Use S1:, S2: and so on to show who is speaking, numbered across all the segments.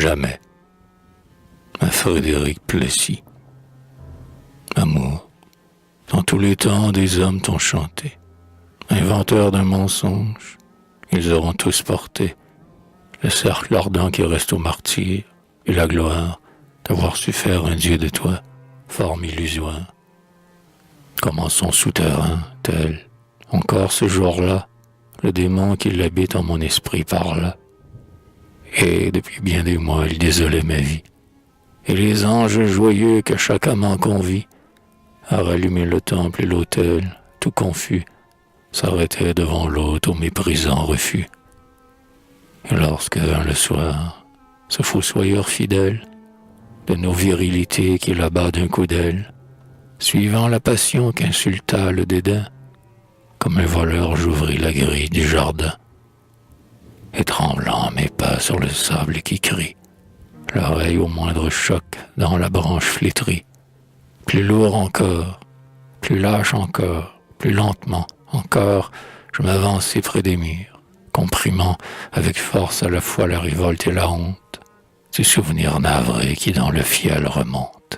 S1: jamais. À Frédéric Plessis. Amour, dans tous les temps des hommes t'ont chanté. Inventeurs d'un mensonge, ils auront tous porté le cercle ardent qui reste au martyr et la gloire d'avoir su faire un Dieu de toi, forme illusoire. Comme en son souterrain, tel, encore ce jour-là, le démon qui l'habite en mon esprit parla. Et depuis bien des mois, il désolait ma vie. Et les anges joyeux que chaque amant convie à rallumer le temple et l'autel, tout confus, s'arrêtaient devant l'hôte au méprisant refus. Et lorsque vint le soir, ce fossoyeur fidèle, de nos virilités qu'il abat d'un coup d'aile, suivant la passion qu'insulta le dédain, comme un voleur j'ouvris la grille du jardin. Et tremblant mes pas sur le sable qui crie, l'oreille au moindre choc dans la branche flétrie, plus lourd encore, plus lâche encore, plus lentement encore, je m'avançai près des murs, comprimant avec force à la fois la révolte et la honte, ces souvenirs navrés qui dans le fiel remontent.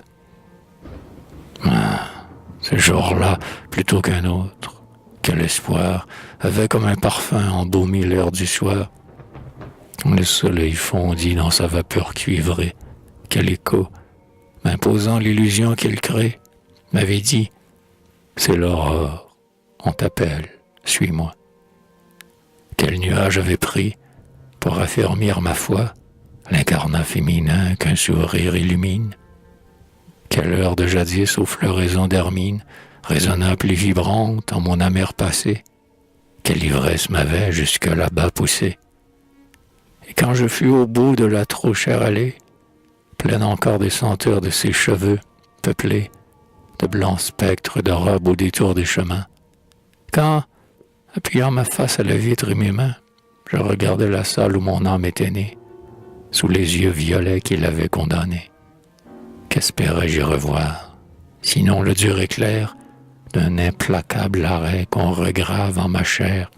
S1: Ce jour-là, plutôt qu'un autre, quel espoir, avait comme un parfum embaumé l'air du soir. Le soleil fondit dans sa vapeur cuivrée, quel écho, m'imposant l'illusion qu'il crée, m'avait dit « C'est l'aurore, on t'appelle, suis-moi ». Quel nuage avait pris, pour affermir ma foi, l'incarnat féminin qu'un sourire illumine. Quelle heure de jadis aux floraisons d'hermine, résonnable et vibrante en mon amer passé, quelle ivresse m'avait jusque là-bas poussé. Et quand je fus au bout de la trop chère allée, pleine encore des senteurs de ses cheveux, peuplée de blancs spectres de robes au détour des chemins, quand, appuyant ma face à la vitre et mes mains, je regardais la salle où mon âme était née, sous les yeux violets qui l'avaient condamnée. Qu'espérais-je y revoir, sinon le dur éclair d'un implacable arrêt qu'on regrave en ma chair,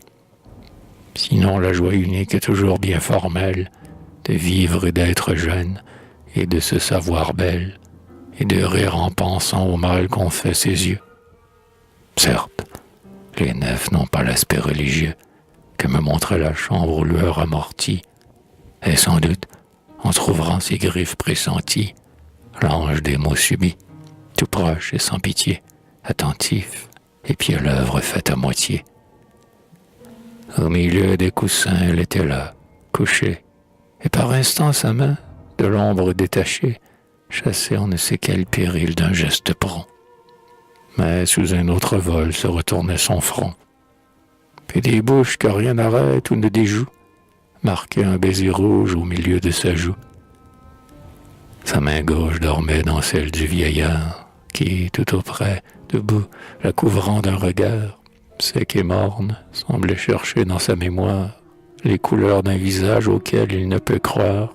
S1: sinon la joie unique et toujours bien formelle de vivre et d'être jeune et de se savoir belle et de rire en pensant au mal qu'ont fait ses yeux. Certes, les nefs n'ont pas l'aspect religieux que me montrait la chambre aux lueurs amorties, et sans doute, en trouvant ses griffes pressenties, l'ange des mots subis, tout proche et sans pitié, attentif, et puis à l'œuvre faite à moitié. Au milieu des coussins, elle était là, couchée, et par instant sa main, de l'ombre détachée, chassait on ne sait quel péril d'un geste prompt. Mais sous un autre vol se retournait son front, puis des bouches que rien n'arrête ou ne déjoue, marquaient un baiser rouge au milieu de sa joue. Sa main gauche dormait dans celle du vieillard, qui, tout auprès, debout, la couvrant d'un regard, sec et morne, semblait chercher dans sa mémoire les couleurs d'un visage auquel il ne peut croire.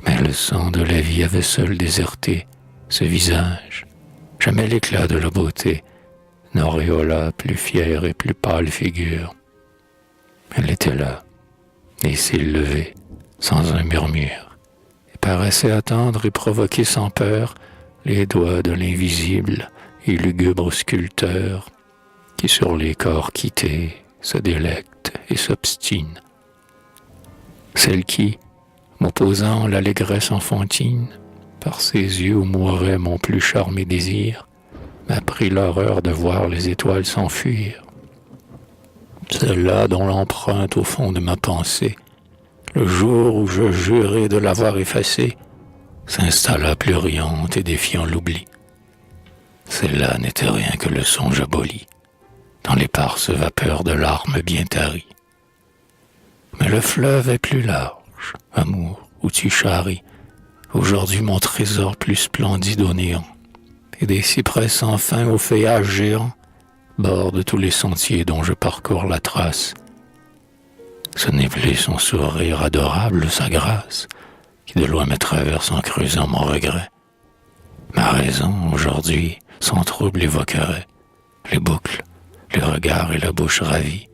S1: Mais le sang de la vie avait seul déserté ce visage, jamais l'éclat de la beauté n'auréola plus fière et plus pâle figure. Elle était là, les cils levés, sans un murmure, et paraissait attendre et provoquer sans peur les doigts de l'invisible et lugubre sculpteur qui sur les corps quittés se délecte et s'obstine. Celle qui, m'opposant l'allégresse enfantine, par ses yeux où mourait mon plus charmé désir, m'a pris l'horreur de voir les étoiles s'enfuir. Celle-là dont l'empreinte au fond de ma pensée, le jour où je jurai de l'avoir effacée, s'installa pluriante et défiant l'oubli. Celle-là n'était rien que le songe aboli, dans l'éparse vapeur de larmes bien taries. Mais le fleuve est plus large, amour, où tu charries, aujourd'hui mon trésor plus splendide au néant, et des cyprès sans fin au feuillage géant bordent tous les sentiers dont je parcours la trace. Ce n'est plus son sourire adorable, sa grâce, qui de loin me traverse en creusant mon regret. Ma raison, aujourd'hui, sans trouble évoquerait les boucles, les regards et la bouche ravie,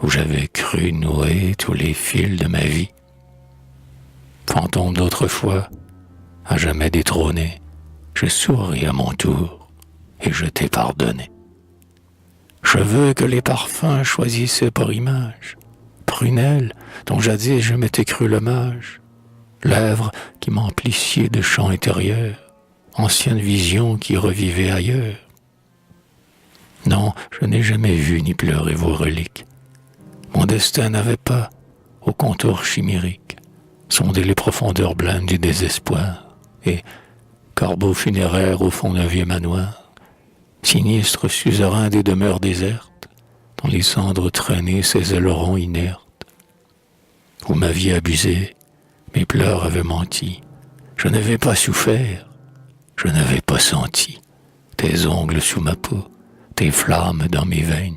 S1: où j'avais cru nouer tous les fils de ma vie. fantôme d'autrefois, à jamais détrôné, je souris à mon tour et je t'ai pardonné. Je veux que les parfums choisissaient pour image, prunelle dont jadis je m'étais cru le mage, lèvres qui m'emplissiez de chants intérieurs, ancienne vision qui revivait ailleurs. Non, je n'ai jamais vu ni pleuré vos reliques. Mon destin n'avait pas, au contour chimérique, sondé les profondeurs blêmes du désespoir, et, corbeau funéraire au fond d'un vieux manoir, sinistre suzerain des demeures désertes, dont les cendres traînées ces ailerons inertes. Vous m'aviez abusé, mes pleurs avaient menti, je n'avais pas souffert, je n'avais pas senti tes ongles sous ma peau, tes flammes dans mes veines.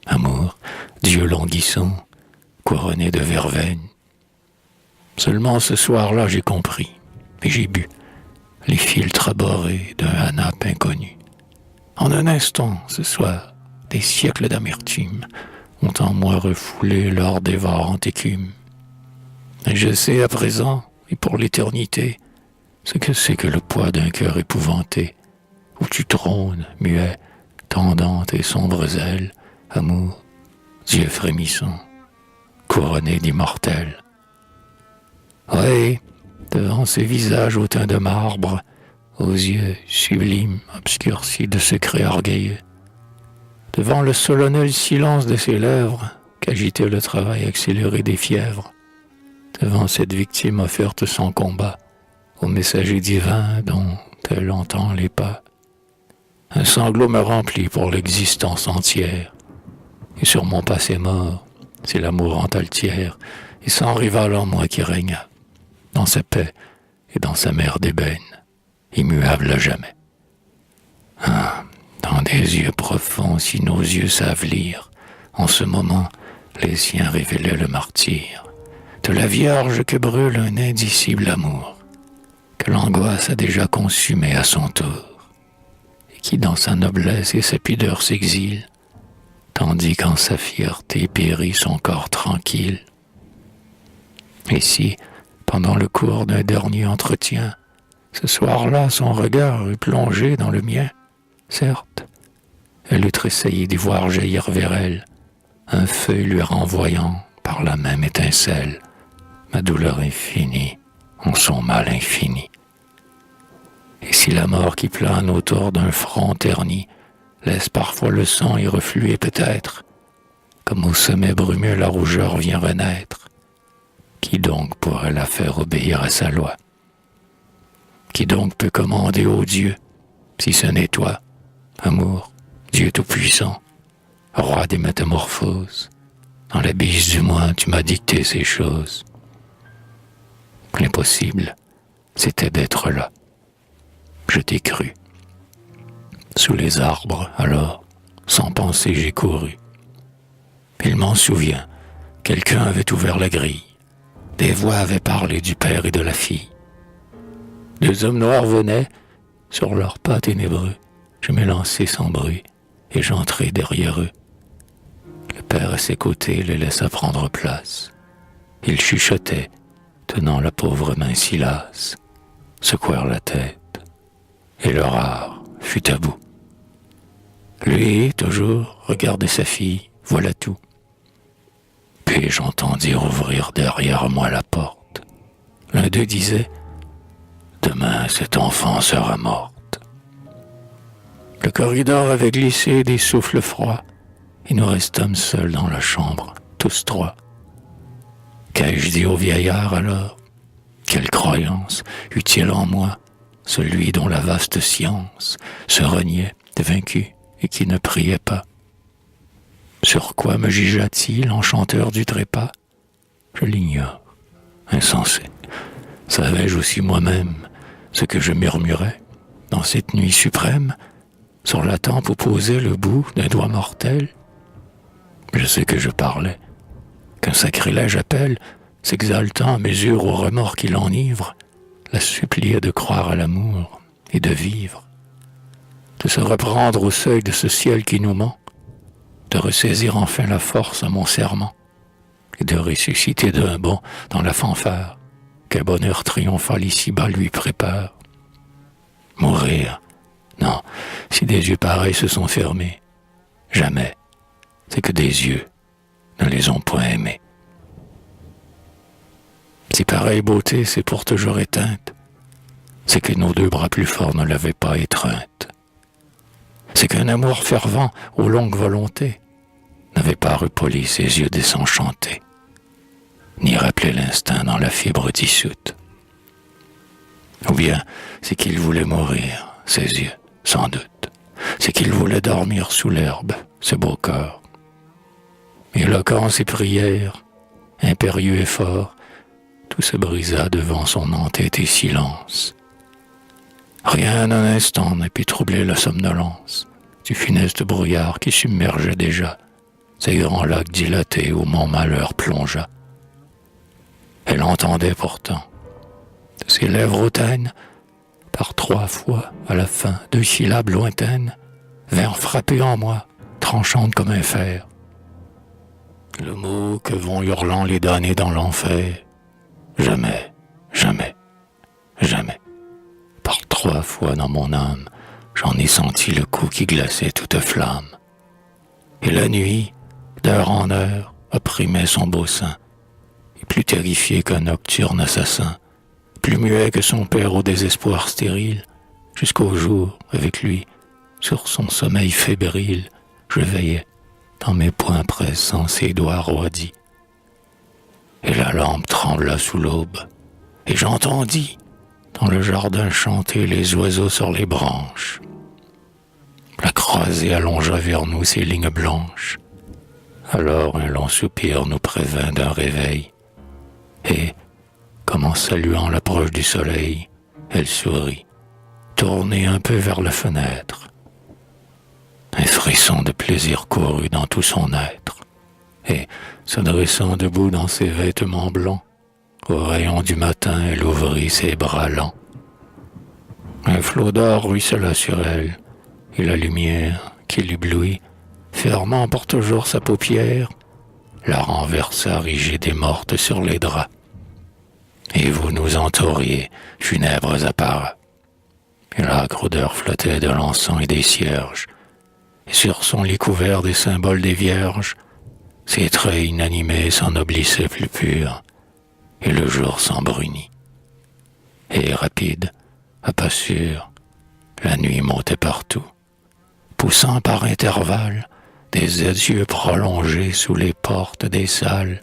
S1: Amour, Dieu languissant, couronné de verveine. Seulement ce soir-là j'ai compris, et j'ai bu les filtres abordés d'un hanap inconnu. En un instant, ce soir, des siècles d'amertume ont en moi refoulé leur dévorante écume. Et je sais à présent, et pour l'éternité, ce que c'est que le poids d'un cœur épouvanté, où tu trônes, muet, tendant tes sombres ailes, amour, Dieu frémissant, couronné d'immortel. Oui, devant ces visages au teint de marbre, aux yeux sublimes, obscurcis de secrets orgueilleux, devant le solennel silence de ses lèvres, qu'agitait le travail accéléré des fièvres, devant cette victime offerte sans combat, au messager divin dont elle entend les pas, un sanglot me remplit pour l'existence entière, et sur mon passé mort, c'est l'amour en altière, et sans rival en moi qui régna, dans sa paix et dans sa mer d'ébène, immuable à jamais. Ah, dans des yeux profonds, si nos yeux savent lire, en ce moment, les siens révélaient le martyre, de la Vierge que brûle un indicible amour, que l'angoisse a déjà consumé à son tour, et qui dans sa noblesse et sa pudeur s'exile, tandis qu'en sa fierté périt son corps tranquille. Et si, pendant le cours d'un dernier entretien, ce soir-là son regard eût plongé dans le mien, certes, elle eût tressailli d'y voir jaillir vers elle, un feu lui renvoyant par la même étincelle ma douleur infinie en son mal infini. Et si la mort qui plane autour d'un front terni laisse parfois le sang y refluer peut-être, comme au sommet brumeux la rougeur vient renaître, qui donc pourrait la faire obéir à sa loi? Qui donc peut commander au Dieu, si ce n'est toi, amour, Dieu tout-puissant, roi des métamorphoses? Dans la bise du moi, tu m'as dicté ces choses. L'impossible, c'était d'être là. Je t'ai cru. Sous les arbres, alors, sans penser, j'ai couru. Il m'en souvient, quelqu'un avait ouvert la grille. Des voix avaient parlé du père et de la fille. Deux hommes noirs venaient, sur leurs pas ténébreux. Je m'élançai sans bruit, et j'entrai derrière eux. Le père à ses côtés les laissa prendre place. Ils chuchotaient, tenant la pauvre main si lasse, secouèrent la tête, et leur art fut à bout. Lui, toujours, regardait sa fille, voilà tout. Puis j'entendis rouvrir derrière moi la porte. L'un d'eux disait « Demain, cet enfant sera morte. » Le corridor avait glissé des souffles froids, et nous restâmes seuls dans la chambre, tous trois. Qu'ai-je dit au vieillard alors? Quelle croyance eut-il en moi, celui dont la vaste science se reniait, vaincu, et qui ne priait pas? Sur quoi me jugea-t-il, enchanteur du trépas? Je l'ignore, insensé. Savais-je aussi moi-même ce que je murmurais dans cette nuit suprême, sur la tempe où posait le bout d'un doigt mortel? Je sais que je parlais, qu'un sacrilège appel, s'exaltant à mesure au remords qui l'enivre, la suppliait de croire à l'amour et de vivre, de se reprendre au seuil de ce ciel qui nous ment, de ressaisir enfin la force à mon serment et de ressusciter d'un bond dans la fanfare qu'un bonheur triomphal ici-bas lui prépare. Mourir, non, si des yeux pareils se sont fermés, jamais, c'est que des yeux ne les ont point aimés. Si pareille beauté s'est pour toujours éteinte, c'est que nos deux bras plus forts ne l'avaient pas étreinte. C'est qu'un amour fervent aux longues volontés n'avait pas repoli ses yeux désenchantés, ni rappelé l'instinct dans la fibre dissoute. Ou bien c'est qu'il voulait mourir, ses yeux, sans doute. C'est qu'il voulait dormir sous l'herbe, ce beau corps. Éloquent ses prières, impérieux et fort, tout se brisa devant son entêté silence. Rien un instant n'a pu troubler la somnolence du funeste brouillard qui submergeait déjà ces grands lacs dilatés où mon malheur plongea. Elle entendait pourtant, de ses lèvres hautaines, par 3 fois, à la fin, 2 syllabes lointaines, vinrent frapper en moi, tranchantes comme un fer. Le mot que vont hurlant les damnés dans l'enfer. Jamais, jamais, jamais. Par 3 fois dans mon âme, j'en ai senti le coup qui glaçait toute flamme. Et la nuit, d'heure en heure, opprimait son beau sein, et plus terrifié qu'un nocturne assassin, plus muet que son père au désespoir stérile, jusqu'au jour, avec lui, sur son sommeil fébrile, je veillais, dans mes poings pressant ses doigts roidis. Et la lampe trembla sous l'aube, et j'entendis, dans le jardin chanter les oiseaux sur les branches. La croisée allongea vers nous ses lignes blanches. Alors un long soupir nous prévint d'un réveil, et, comme en saluant l'approche du soleil, elle sourit, tournée un peu vers la fenêtre. Un frisson de plaisir courut dans tout son être, et, se dressant debout dans ses vêtements blancs, au rayon du matin, elle ouvrit ses bras lents. Un flot d'or ruissela sur elle, et la lumière, qui l'éblouit, fermant pour toujours sa paupière, la renversa rigide et morte sur les draps. Et vous nous entouriez, funèbres apparats. Et l'âcre odeur flottait de l'encens et des cierges, et sur son lit couvert des symboles des vierges, ses traits inanimés s'ennoblissaient plus purs, et le jour s'embrunit. Et rapide, à pas sûr, la nuit montait partout, poussant par intervalles des adieux prolongés sous les portes des salles.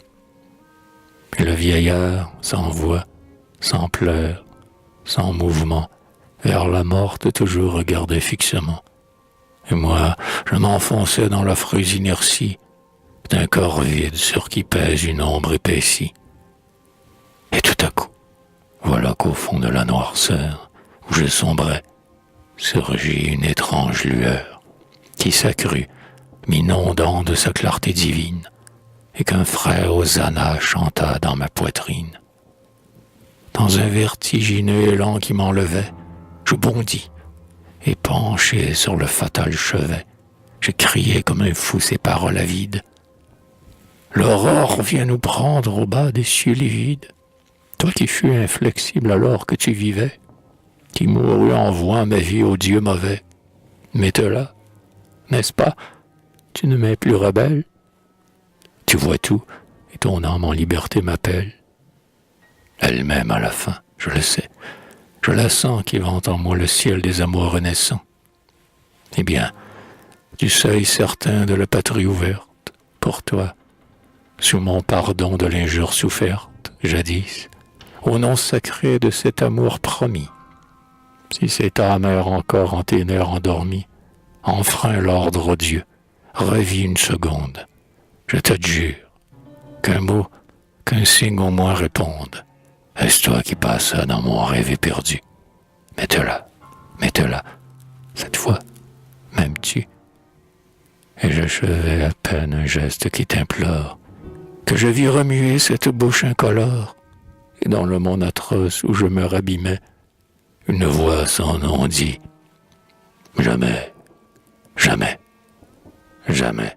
S1: Et le vieillard, sans voix, sans pleurs, sans mouvement, vers la morte toujours regardait fixement. Et moi, je m'enfonçais dans l'affreuse inertie d'un corps vide sur qui pèse une ombre épaissie. Et tout à coup, voilà qu'au fond de la noirceur, où je sombrais, surgit une étrange lueur, qui s'accrut, m'inondant de sa clarté divine, et qu'un frère hosanna chanta dans ma poitrine. Dans un vertigineux élan qui m'enlevait, je bondis, et penché sur le fatal chevet, je criai comme un fou ces paroles avides. L'aurore vient nous prendre au bas des cieux livides. Toi qui fus inflexible alors que tu vivais, qui mourus en vouant ma vie au Dieu mauvais. Mais te là, n'est-ce pas, tu ne m'es plus rebelle? Tu vois tout, et ton âme en liberté m'appelle. Elle-même à la fin, je le sais, je la sens qui vante en moi le ciel des amours renaissants. Eh bien, du seuil certain de la patrie ouverte, pour toi, sous mon pardon de l'injure soufferte, jadis, au nom sacré de cet amour promis, si cette âme erre encore en tes nerfs endormis, enfreint l'ordre odieux, revis une seconde, je te jure, qu'un mot, qu'un signe au moins réponde. Est-ce toi qui passa dans mon rêve éperdu? Mets-te-la, cette fois, m'aimes-tu? Et j'achevais à peine un geste qui t'implore, que je vis remuer cette bouche incolore, et dans le monde atroce où je me rabîmais, une voix sans nom dit « Jamais, jamais, jamais ».